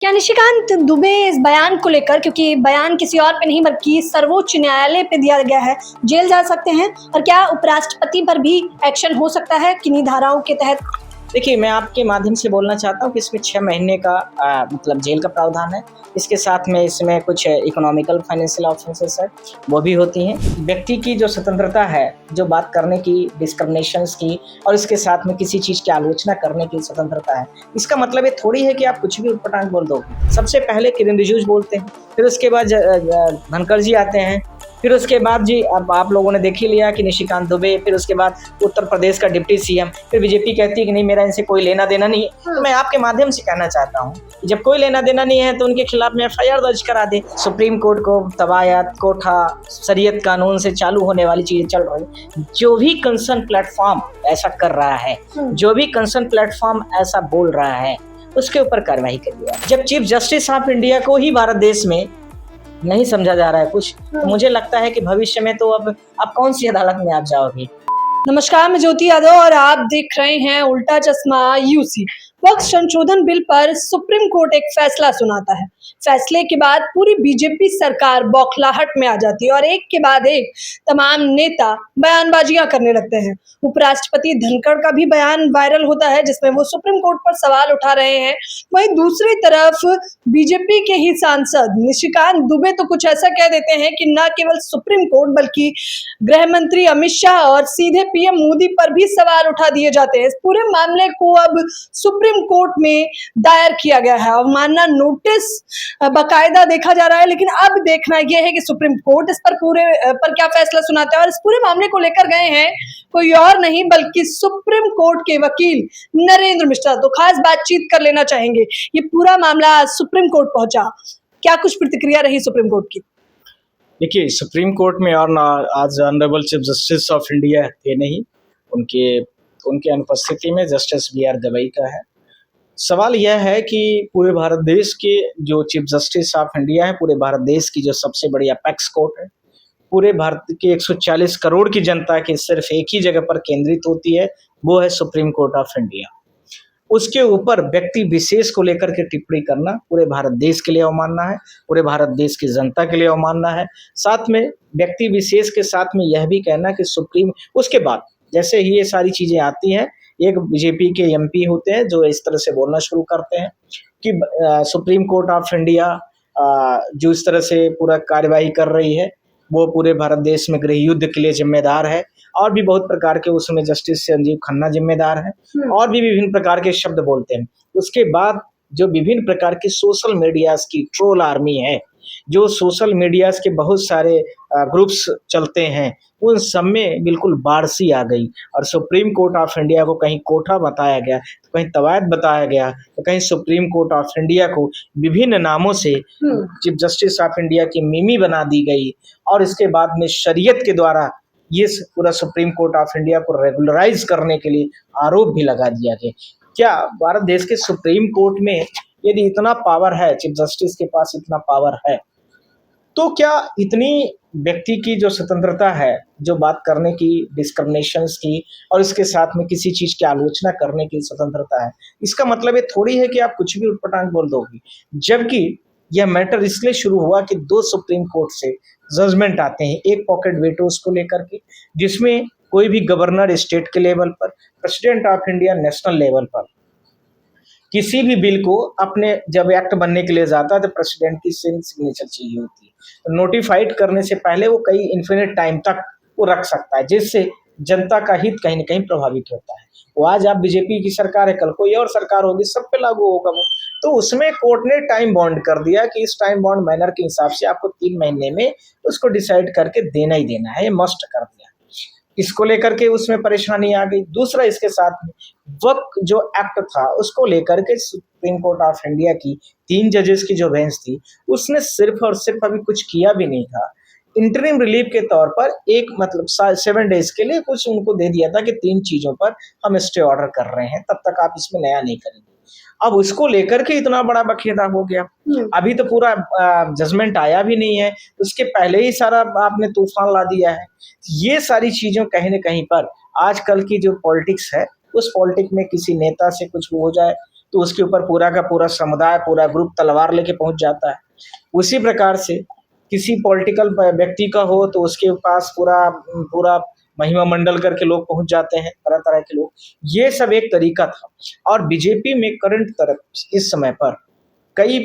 क्या निशिकांत दुबे इस बयान को लेकर, क्योंकि बयान किसी और पे नहीं बल्कि सर्वोच्च न्यायालय पे दिया गया है, जेल जा सकते हैं? और क्या उपराष्ट्रपति पर भी एक्शन हो सकता है किन्हीं धाराओं के तहत? देखिए, मैं आपके माध्यम से बोलना चाहता हूँ कि इसमें 6 महीने का मतलब जेल का प्रावधान है। इसके साथ में इसमें कुछ इकोनॉमिकल फाइनेंशियल ऑफेंसेस है, वो भी होती हैं। व्यक्ति की जो स्वतंत्रता है, जो बात करने की, डिस्क्रिमिनेशंस की और इसके साथ में किसी चीज़ की आलोचना करने की स्वतंत्रता है। इसका मतलब ये थोड़ी है कि आप कुछ भी ऊट-पटांग बोल दो। सबसे पहले किरेन रिजिजू बोलते हैं, फिर उसके बाद धनखड़ जी आते हैं, फिर उसके बाद जी अब आप लोगों ने देख ही लिया कि निशिकांत दुबे, फिर उसके बाद उत्तर प्रदेश का डिप्टी सीएम, फिर बीजेपी कहती है कि नहीं मेरा इनसे कोई लेना देना नहीं है। तो मैं आपके माध्यम से कहना चाहता हूँ कि जब कोई लेना देना नहीं है तो उनके खिलाफ में एफआईआर दर्ज करा दे। सुप्रीम कोर्ट को तवायत, कोठा, शरीयत कानून से चालू होने वाली चीजें चल रही, जो भी कंसर्न प्लेटफॉर्म ऐसा कर रहा है, जो भी कंसर्न प्लेटफॉर्म ऐसा बोल रहा है, उसके ऊपर कार्रवाई करिए। जब चीफ जस्टिस ऑफ इंडिया को ही भारत देश में नहीं समझा जा रहा है कुछ, तो मुझे लगता है कि भविष्य में तो अब आप कौन सी अदालत में आप जाओगे। नमस्कार, मैं ज्योति यादव और आप देख रहे हैं उल्टा चश्मा यूसी। वक्त संशोधन बिल पर सुप्रीम कोर्ट एक फैसला सुनाता है। फैसले के बाद पूरी बीजेपी सरकार बौखलाहट में आ जाती है और एक के बाद एक तमाम नेता बयानबाजियां करने लगते हैं। उपराष्ट्रपति धनखड़ का भी बयान वायरल होता है जिसमें वो सुप्रीम कोर्ट पर सवाल उठा रहे हैं। वहीं दूसरी तरफ बीजेपी के ही सांसद निशिकांत दुबे तो कुछ ऐसा कह देते हैं कि न केवल सुप्रीम कोर्ट बल्कि गृह मंत्री अमित शाह और सीधे पीएम मोदी पर भी सवाल उठा दिए जाते हैं। इस पूरे मामले को अब सुप्रीम कोर्ट में दायर किया गया है। अवमानना नोटिस बाकायदा देखा जा रहा है, लेकिन अब देखना यह है कि सुप्रीम कोर्ट इस पर क्या फैसला सुनाता है। और इस पूरे मामले को लेकर गए हैं कोई और नहीं बल्कि सुप्रीम कोर्ट के वकील नरेंद्र मिश्रा। तो खास बातचीत कर लेना चाहेंगे। ये पूरा मामला सुप्रीम कोर्ट पहुंचा, क्या कुछ प्रतिक्रिया रही सुप्रीम कोर्ट की? देखिए, सुप्रीम कोर्ट में और आज honourable chief justice of India थे नहीं, उनके अनुपस्थिति में जस्टिस बी आर गवई का है। सवाल यह है कि पूरे भारत देश के जो चीफ जस्टिस ऑफ इंडिया है, पूरे भारत देश की जो सबसे बड़ी अपेक्स कोर्ट है, पूरे भारत के 140 करोड़ की जनता की सिर्फ एक ही जगह पर केंद्रित होती है, वो है सुप्रीम कोर्ट ऑफ इंडिया। उसके ऊपर व्यक्ति विशेष को लेकर के टिप्पणी करना पूरे भारत देश के लिए अवमानना है, पूरे भारत देश की जनता के लिए अवमानना है। साथ में व्यक्ति विशेष के साथ में यह भी कहना कि सुप्रीम, उसके बाद जैसे ही ये सारी चीजें आती हैं, एक बीजेपी के एमपी होते हैं जो इस तरह से बोलना शुरू करते हैं कि सुप्रीम कोर्ट ऑफ इंडिया जो इस तरह से पूरा कार्यवाही कर रही है, वो पूरे भारत देश में गृह युद्ध के लिए जिम्मेदार है। और भी बहुत प्रकार के उसमें जस्टिस संजीव खन्ना जिम्मेदार है और भी विभिन्न प्रकार के शब्द बोलते हैं। उसके बाद जो विभिन्न प्रकार की सोशल मीडियाज की ट्रोल आर्मी है, जो सोशल मीडियाज के बहुत सारे ग्रुप्स चलते हैं, उन सब में बिल्कुल बाढ़-सी आ गई और सुप्रीम कोर्ट ऑफ इंडिया को कहीं कोठा बताया गया, तो कहीं तवायत बताया गया, तो कहीं सुप्रीम कोर्ट ऑफ इंडिया को विभिन्न नामों से चीफ जस्टिस ऑफ इंडिया की मिमी बना दी गई और इसके बाद में शरीयत के द्वारा ये पूरा सुप्रीम कोर्ट ऑफ इंडिया को रेगुलराइज करने के लिए आरोप भी लगा दिया गया। क्या भारत देश के सुप्रीम कोर्ट में यदि इतना पावर है, चीफ जस्टिस के पास इतना पावर है, तो क्या इतनी व्यक्ति की जो स्वतंत्रता है, जो बात करने की, डिस्क्रिमिनेशंस की और इसके साथ में किसी चीज की आलोचना करने की स्वतंत्रता है, इसका मतलब ये थोड़ी है कि आप कुछ भी उटपटांग बोल दोगे। जबकि यह मैटर इसलिए शुरू हुआ कि 2 सुप्रीम कोर्ट से जजमेंट आते हैं, एक पॉकेट वेटोज को लेकर के, जिसमें कोई भी गवर्नर स्टेट के लेवल पर, president of India national level पर किसी भी बिल को अपने जब एक्ट बनने के लिए जाता है तो प्रेसिडेंट की सिग्नेचर चाहिए होती है। तो नोटिफाइड करने से पहले वो कई इन्फिनिट टाइम तक वो रख सकता है, जिससे जनता का हित कहीं न कहीं प्रभावित होता है। वो आज आप बीजेपी की सरकार है, कल कोई और सरकार होगी, सब पे लागू होगा वो। तो उसमें कोर्ट ने टाइम बाउंड कर दिया कि इस टाइम बाउंड मैनर के हिसाब से आपको 3 महीने में उसको डिसाइड करके देना ही देना है, ये मस्ट कर दिया। इसको लेकर के उसमें परेशानी आ गई। दूसरा, इसके साथ में वक्त जो एक्ट था उसको लेकर के सुप्रीम कोर्ट ऑफ इंडिया की 3 जजेस की जो बेंच थी, उसने सिर्फ और सिर्फ अभी कुछ किया भी नहीं था। इंटरिम रिलीफ के तौर पर एक मतलब 7 डेज के लिए कुछ उनको दे दिया था कि 3 चीजों पर हम स्टे ऑर्डर कर रहे हैं, तब तक आप इसमें नया नहीं करेंगे। अब उसको लेकर के इतना बड़ा बखेड़ा हो गया। अभी तो पूरा जजमेंट आया भी नहीं है, उसके पहले ही सारा आपने तूफान ला दिया है। ये सारी चीजों कहीं न कहीं पर आजकल की जो पॉलिटिक्स है, उस पॉलिटिक्स में किसी नेता से कुछ हो जाए, तो उसके ऊपर पूरा का पूरा समुदाय, पूरा ग्रुप तलवार लेके पहुंच जाता है। उसी प्रकार से किसी पॉलिटिकल व्यक्ति का हो तो उसके पास पूरा पूरा महिमा मंडल करके लोग पहुंच जाते हैं, तरह तरह के लोग। ये सब एक तरीका था। और बीजेपी में करंट तरफ इस समय पर कई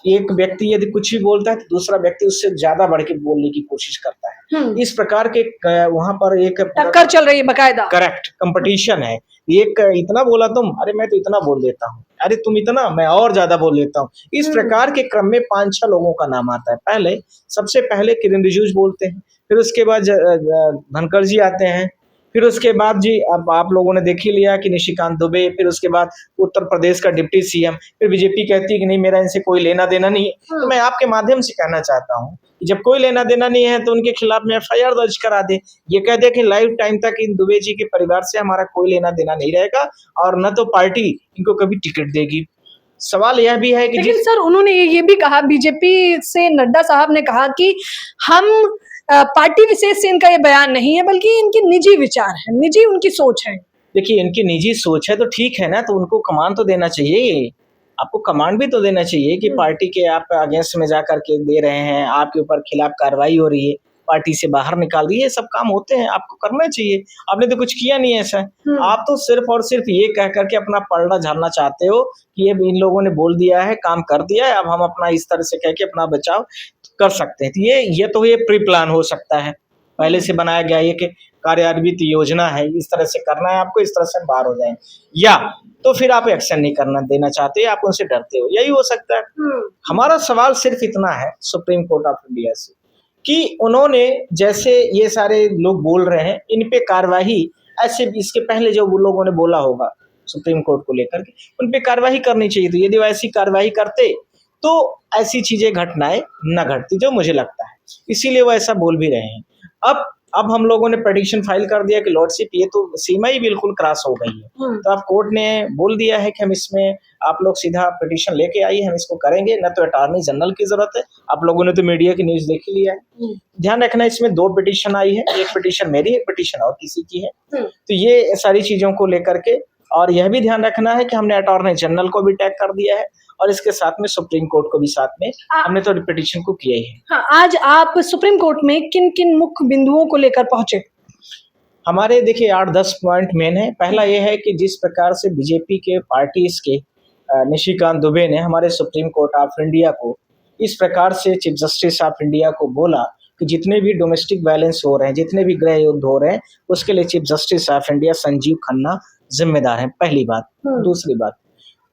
एक व्यक्ति यदि कुछ भी बोलता है तो दूसरा व्यक्ति उससे ज्यादा बढ़ के बोलने की कोशिश करता है। इस प्रकार के वहां पर एक टक्कर चल रही है बकायदा। करेक्ट कंपटीशन है। एक इतना बोला तुम, अरे मैं तो इतना बोल देता हूँ, अरे तुम इतना, मैं और ज्यादा बोल लेता हूँ। इस प्रकार के क्रम में 5-6 लोगों का नाम आता है। पहले सबसे पहले किरण रिजिजू बोलते हैं, फिर उसके बाद धनखड़ जी आते हैं, फिर उसके बाद जी अब आप लोगों ने देख ही लिया कि निशिकांत दुबे, फिर उसके बाद उत्तर प्रदेश का डिप्टी सीएम। फिर बीजेपी कहती है कि नहीं मेरा इनसे कोई लेना देना नहीं है। तो मैं आपके माध्यम से कहना चाहता हूँ कि जब कोई लेना देना नहीं है तो उनके खिलाफ में एफआईआर दर्ज करा दे। ये कह दे कि लाइफ टाइम तक इन दुबे जी के परिवार से हमारा कोई लेना देना नहीं रहेगा और न तो पार्टी इनको कभी टिकट देगी। सवाल यह भी है कि लेकिन सर उन्होंने ये भी कहा, बीजेपी से नड्डा साहब ने कहा कि हम पार्टी विशेष से इनका ये बयान नहीं है बल्कि इनकी निजी विचार है, निजी उनकी सोच है। देखिए इनकी निजी सोच है तो ठीक है ना, तो उनको कमान तो देना चाहिए। आपको कमांड भी तो देना चाहिए कि पार्टी के आप अगेंस्ट में जाकर के दे रहे हैं, आपके ऊपर खिलाफ कार्रवाई हो रही है, पार्टी से बाहर निकाल रही है, सब काम होते हैं, आपको करना चाहिए। आपने तो कुछ किया नहीं ऐसा। आप तो सिर्फ और सिर्फ ये कह करके अपना पलड़ा झाड़ना चाहते हो कि ये इन लोगों ने बोल दिया है, काम कर दिया है, अब हम अपना इस तरह से कह के अपना बचाव कर सकते हैं। तो ये प्री प्लान हो सकता है, पहले से बनाया गया ये कि कार्यान्वित योजना है, इस तरह से करना है आपको, इस तरह से हम बाहर हो जाएंगे, या तो फिर आप एक्शन नहीं करना देना चाहते, आप उनसे डरते हो, यही हो सकता है। हमारा सवाल सिर्फ इतना है सुप्रीम कोर्ट ऑफ इंडिया से कि उन्होंने जैसे ये सारे लोग बोल रहे हैं इन पे कार्रवाई, ऐसे इसके पहले जो लोगों ने बोला होगा सुप्रीम कोर्ट को लेकर के, उन पे कार्रवाई करनी चाहिए थी। यदि वो ऐसी कार्रवाई करते तो ऐसी चीजें घटनाएं न घटती, जो मुझे लगता है, इसीलिए वो ऐसा बोल भी रहे हैं। अब हम लोगों ने पिटीशन फाइल कर दिया कि लॉर्डशिप ये तो सीमा ही बिल्कुल क्रॉस हो गई है, तो अब कोर्ट ने बोल दिया है कि हम इसमें आप लोग सीधा पिटीशन लेके आइए, हम इसको करेंगे, न तो अटॉर्नी जनरल की जरूरत है। आप लोगों ने तो मीडिया की न्यूज देख ही लिया है। ध्यान रखना इसमें 2 पिटीशन आई है, एक पिटीशन मेरी, एक पिटीशन और किसी की है। तो ये सारी चीजों को लेकर के, और यह भी ध्यान रखना है कि हमने अटॉर्नी जनरल को भी टैग कर दिया है और इसके साथ में सुप्रीम कोर्ट को भी साथ में हमने तो पिटीशन को किया ही है। हाँ, आज आप सुप्रीम कोर्ट में किन किन मुख्य बिंदुओं को लेकर पहुंचे? हमारे देखिए 8-10 पॉइंट मेन है। पहला ये है कि जिस प्रकार से बीजेपी के पार्टीज के निशिकांत दुबे ने हमारे सुप्रीम कोर्ट ऑफ इंडिया को इस प्रकार से चीफ जस्टिस ऑफ इंडिया को बोला कि जितने भी डोमेस्टिक वायलेंस हो रहे हैं, जितने भी गृह युद्ध हो रहे हैं, उसके लिए chief justice of India Sanjeev Khanna जिम्मेदार हैं, पहली बात। दूसरी बात,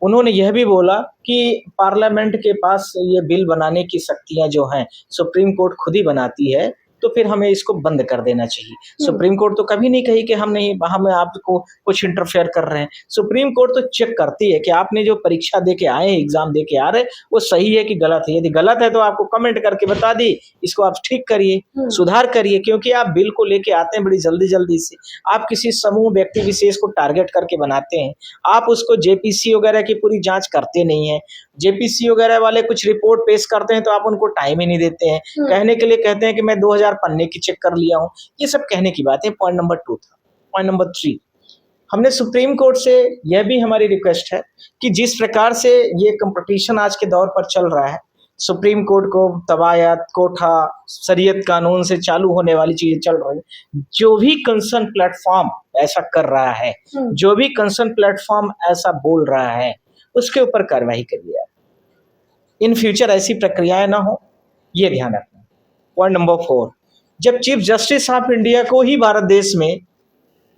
उन्होंने यह भी बोला कि पार्लियामेंट के पास ये बिल बनाने की शक्तियां जो हैं सुप्रीम कोर्ट खुद ही बनाती है, तो फिर हमें इसको बंद कर देना चाहिए। सुप्रीम कोर्ट तो कभी नहीं कही कि हम आपको कुछ इंटरफेयर कर रहे हैं। सुप्रीम कोर्ट तो चेक करती है कि आपने जो परीक्षा दे के आए, एग्जाम दे के आ रहे, वो सही है कि गलत है। यदि गलत है तो आपको कमेंट करके बता दी, इसको आप ठीक करिए, सुधार करिए, क्योंकि आप बिल को लेके आते हैं बड़ी जल्दी जल्दी से। आप किसी समूह व्यक्ति विशेष को टारगेट करके बनाते हैं, आप उसको जेपीसी वगैरह की पूरी जांच करते नहीं है। जेपीसी वगैरह वाले कुछ रिपोर्ट पेश करते हैं तो आप उनको टाइम ही नहीं देते हैं। कहने के लिए कहते हैं कि मैं 2000 पन्ने की चेक कर लिया हूं, ये सब कहने की बात है। पॉइंट नंबर 2 था। पॉइंट नंबर 3, हमने सुप्रीम कोर्ट से यह भी हमारी रिक्वेस्ट है कि जिस प्रकार से ये कंपटीशन आज के दौर पर चल रहा है, सुप्रीम कोर्ट को तबायत, कोठा, शरीयत कानून से चालू होने वाली चीजें चल रही है, जो भी कंसर्न प्लेटफॉर्म ऐसा कर रहा है, जो भी कंसर्न प्लेटफॉर्म ऐसा बोल रहा है, उसके ऊपर कार्रवाई करिए। इन फ्यूचर ऐसी प्रक्रियाएं ना हो, ये ध्यान रखना। पॉइंट नंबर 4, जब चीफ जस्टिस ऑफ इंडिया को ही भारत देश में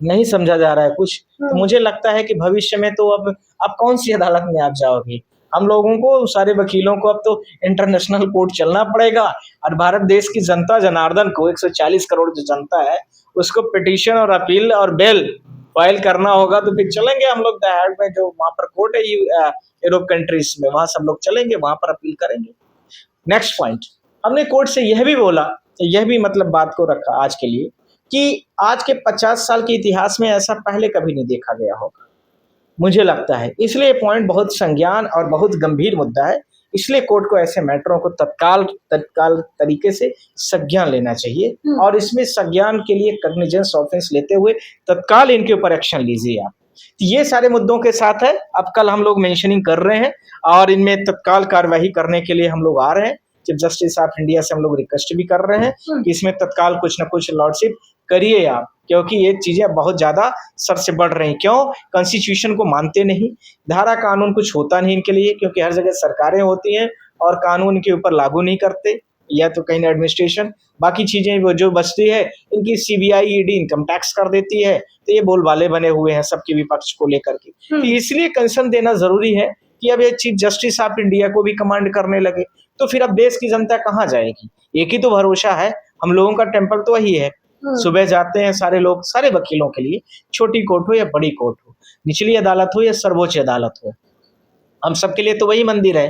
नहीं समझा जा रहा है कुछ, तो मुझे लगता है कि भविष्य में तो अब कौन सी अदालत में आप जाओगे? हम लोगों को, सारे वकीलों को अब तो इंटरनेशनल कोर्ट चलना पड़ेगा, और भारत देश की जनता जनार्दन को, 140 करोड़ जो जनता है, उसको पिटीशन और अपील और बेल फाइल करना होगा। तो फिर चलेंगे हम लोग द में, जो वहां पर कोर्ट है यूरोप कंट्रीज में, वहां सब लोग चलेंगे, वहां पर अपील करेंगे। नेक्स्ट पॉइंट, हमने कोर्ट से यह भी बोला, यह भी मतलब बात को रखा आज के लिए, कि आज के 50 साल के इतिहास में ऐसा पहले कभी नहीं देखा गया होगा, मुझे लगता है। इसलिए पॉइंट बहुत संज्ञान और बहुत गंभीर मुद्दा है, इसलिए कोर्ट को ऐसे मैटरों को तत्काल तरीके से संज्ञान लेना चाहिए, और इसमें संज्ञान के लिए कॉग्निजेंस ऑफेंस लेते हुए तत्काल इनके ऊपर एक्शन लीजिए आप। ये सारे मुद्दों के साथ है, अब कल हम लोग मेंशनिंग कर रहे हैं और इनमें तत्काल कार्यवाही करने के लिए हम लोग आ रहे हैं। चीफ जस्टिस ऑफ इंडिया से हम लोग रिक्वेस्ट भी कर रहे हैं कि इसमें तत्काल कुछ ना कुछ लॉर्डशिप करिए आप, क्योंकि ये चीजें बहुत ज्यादा सर से बढ़ रही। क्यों? कॉन्स्टिट्यूशन को मानते नहीं, धारा कानून कुछ होता नहीं इनके लिए, क्योंकि हर जगह सरकारें होती हैं और कानून के ऊपर लागू नहीं करते, या तो कहीं एडमिनिस्ट्रेशन, बाकी चीजें वो जो बचती है इनकी सीबीआई ईडी इनकम टैक्स कर देती है। तो ये बोलबाले बने हुए हैं सबके विपक्ष को लेकर के। तो इसलिए कंसर्न देना जरूरी है कि अब ये चीफ जस्टिस ऑफ इंडिया को भी कमांड करने लगे, तो फिर अब देश की जनता कहाँ जाएगी? एक ही तो भरोसा है, हम लोगों का टेम्पल तो वही है। सुबह जाते हैं सारे लोग, सारे वकीलों के लिए, छोटी कोर्ट हो या बड़ी कोर्ट हो, निचली अदालत हो या सर्वोच्च अदालत हो, हम सबके लिए तो वही मंदिर है।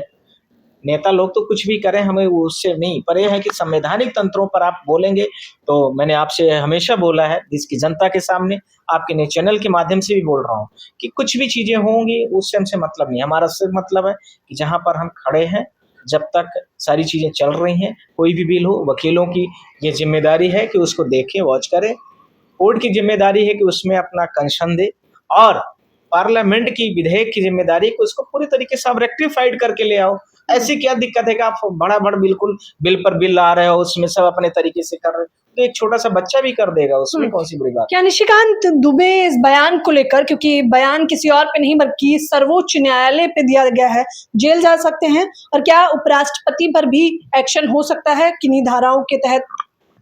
नेता लोग तो कुछ भी करें, हमें उससे नहीं, पर यह है कि संवैधानिक तंत्रों पर आप बोलेंगे। तो मैंने आपसे हमेशा बोला है, देश की जनता के सामने, आपके चैनल के माध्यम से भी बोल रहा हूँ कि कुछ भी चीजें होंगी उससे हमसे मतलब नहीं, हमारा सिर्फ मतलब है कि जहां पर हम खड़े हैं, जब तक सारी चीजें चल रही हैं, कोई भी बिल हो, वकीलों की ये जिम्मेदारी है कि उसको देखें, वॉच करें। कोर्ट की जिम्मेदारी है कि उसमें अपना कंसर्न दे, और पार्लियामेंट की विधेयक की जिम्मेदारी है कि उसको पूरी तरीके से आप रेक्टिफाइड करके ले आओ। ऐसी क्या दिक्कत है कि आप बड़ा बिल्कुल बिल पर बिल आ रहे हो, उसमें सब अपने तरीके से कर रहे हो, तो एक छोटा सा बच्चा भी कर देगा, उसमें कौन सी बड़ी बात? क्या निशिकांत दुबे इस बयान को लेकर, क्योंकि बयान किसी और पे नहीं बल्कि सर्वोच्च न्यायालय पे दिया गया है, जेल जा सकते हैं? और क्या उपराष्ट्रपति पर भी एक्शन हो सकता है किन्हीं धाराओं के तहत?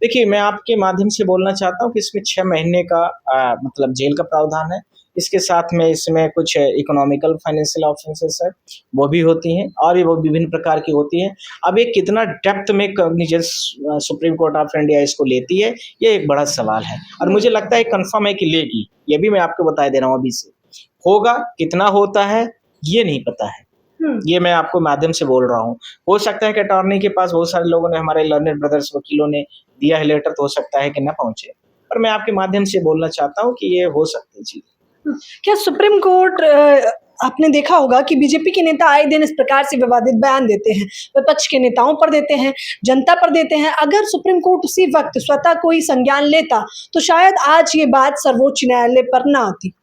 देखिए, मैं आपके माध्यम से बोलना चाहता हूँ कि इसमें 6 महीने का मतलब जेल का प्रावधान है। इसके साथ में इसमें कुछ इकोनॉमिकल फाइनेंशियल ऑफेंसेस है, वो भी होती हैं, और भी वो विभिन्न प्रकार की होती हैं। अब ये कितना डेप्थ में सुप्रीम कोर्ट ऑफ इंडिया इसको लेती है, ये एक बड़ा सवाल है, और मुझे लगता है कंफर्म है कि लेगी। ये भी मैं आपको बता दे रहा हूँ अभी से। होगा, कितना होता है ये नहीं पता है, ये मैं आपको माध्यम से बोल रहा हूँ। हो सकता है कि अटॉर्नी के पास बहुत सारे लोगों ने, हमारे लर्नेड ब्रदर्स वकीलों ने दिया है लेटर, तो हो सकता है कि न पहुंचे, पर मैं आपके माध्यम से बोलना चाहता हूँ कि ये हो सकती है चीज। क्या सुप्रीम कोर्ट, आपने देखा होगा कि बीजेपी के नेता आए दिन इस प्रकार से विवादित बयान देते हैं, विपक्ष के नेताओं पर देते हैं, जनता पर देते हैं। अगर सुप्रीम कोर्ट उसी वक्त स्वतः कोई संज्ञान लेता तो शायद आज ये बात सर्वोच्च न्यायालय पर ना आती।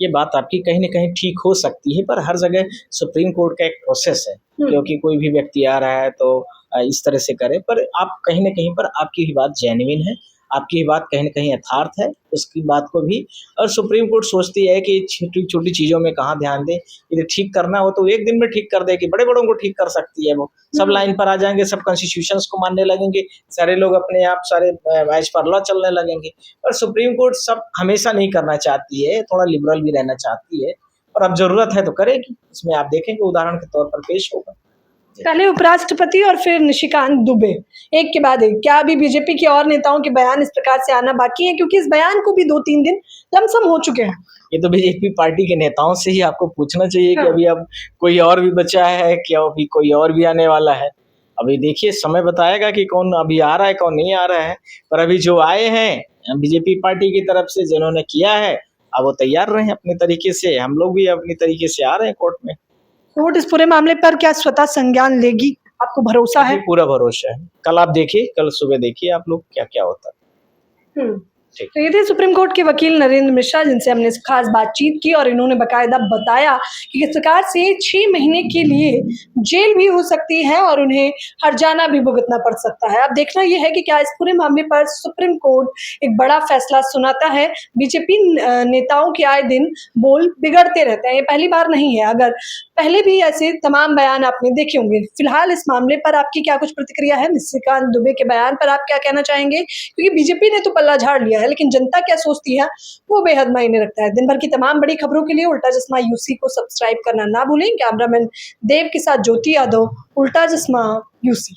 ये बात आपकी कहीं न कहीं ठीक हो सकती है, पर हर जगह सुप्रीम कोर्ट का एक प्रोसेस है, क्योंकि कोई भी व्यक्ति आ रहा है तो इस तरह से करे, पर आप कहीं न कहीं पर आपकी ही बात जेन्युइन है, आपकी ही बात कहीं न कहीं यथार्थ है, उसकी बात को भी, और सुप्रीम कोर्ट सोचती है कि छोटी-छोटी चीज़ों में कहाँ ध्यान दें, यदि ठीक करना हो तो एक दिन में ठीक कर देगी, बड़े-बड़ों को ठीक कर सकती है वो। सब लाइन पर आ जाएँगे, सब कॉन्स्टिट्यूशंस को मानने लगेंगे, सारे लोग अपने आप सारे एज़ पर लॉ चलने लगेंगे। पर सुप्रीम कोर्ट सब हमेशा नहीं करना चाहती है, थोड़ा लिबरल भी रहना चाहती है, और अब ज़रूरत है तो करेगी। इसमें आप देखेंगे उदाहरण के तौर पर पेश होगा। पहले उपराष्ट्रपति और फिर निशिकांत दुबे, एक के बाद एक। क्या अभी बीजेपी के और नेताओं के बयान इस प्रकार से आना बाकी है? क्योंकि इस बयान को भी 2-3 दिन लमसम हो चुके हैं। ये तो बीजेपी पार्टी के नेताओं से ही आपको पूछना चाहिए कि अभी अब कोई और भी बचा है क्या, अभी कोई और भी आने वाला है? अभी देखिए, समय बताएगा कि कौन अभी आ रहा है, कौन नहीं आ रहा है। पर अभी जो आए हैं बीजेपी पार्टी की तरफ से, जिन्होंने किया है, अब वो तैयार रहे अपने तरीके से, हम लोग भी अपनी तरीके से आ रहे हैं कोर्ट में। कोर्ट इस पूरे मामले पर क्या स्वतः संज्ञान लेगी? आपको भरोसा है? पूरा भरोसा है। कल आप देखिए, कल सुबह देखिए आप लोग क्या होता है। तो ये थे सुप्रीम कोर्ट के वकील नरेंद्र मिश्रा, जिनसे हमने खास बातचीत की, और इन्होंने बकायदा बताया कि किस प्रकार से 6 महीने के लिए जेल भी हो सकती है और उन्हें हर्जाना भी भुगतना पड़ सकता है। अब देखना यह है कि क्या इस पूरे मामले पर सुप्रीम कोर्ट एक बड़ा फैसला सुनाता है। बीजेपी नेताओं के आए दिन बोल बिगड़ते रहते हैं, ये पहली बार नहीं है। अगर पहले भी ऐसे तमाम बयान आपने देखे होंगे। फिलहाल इस मामले पर आपकी क्या कुछ प्रतिक्रिया है? निशिकांत दुबे के बयान पर आप क्या कहना चाहेंगे? क्योंकि बीजेपी ने तो पल्ला झाड़ लिया है, लेकिन जनता क्या सोचती है वो बेहद मायने रखता है। दिन भर की तमाम बड़ी खबरों के लिए उल्टा चश्मा यूसी को सब्सक्राइब करना ना भूलें। कैमरामैन देव के साथ ज्योति यादव, उल्टा चश्मा यूसी।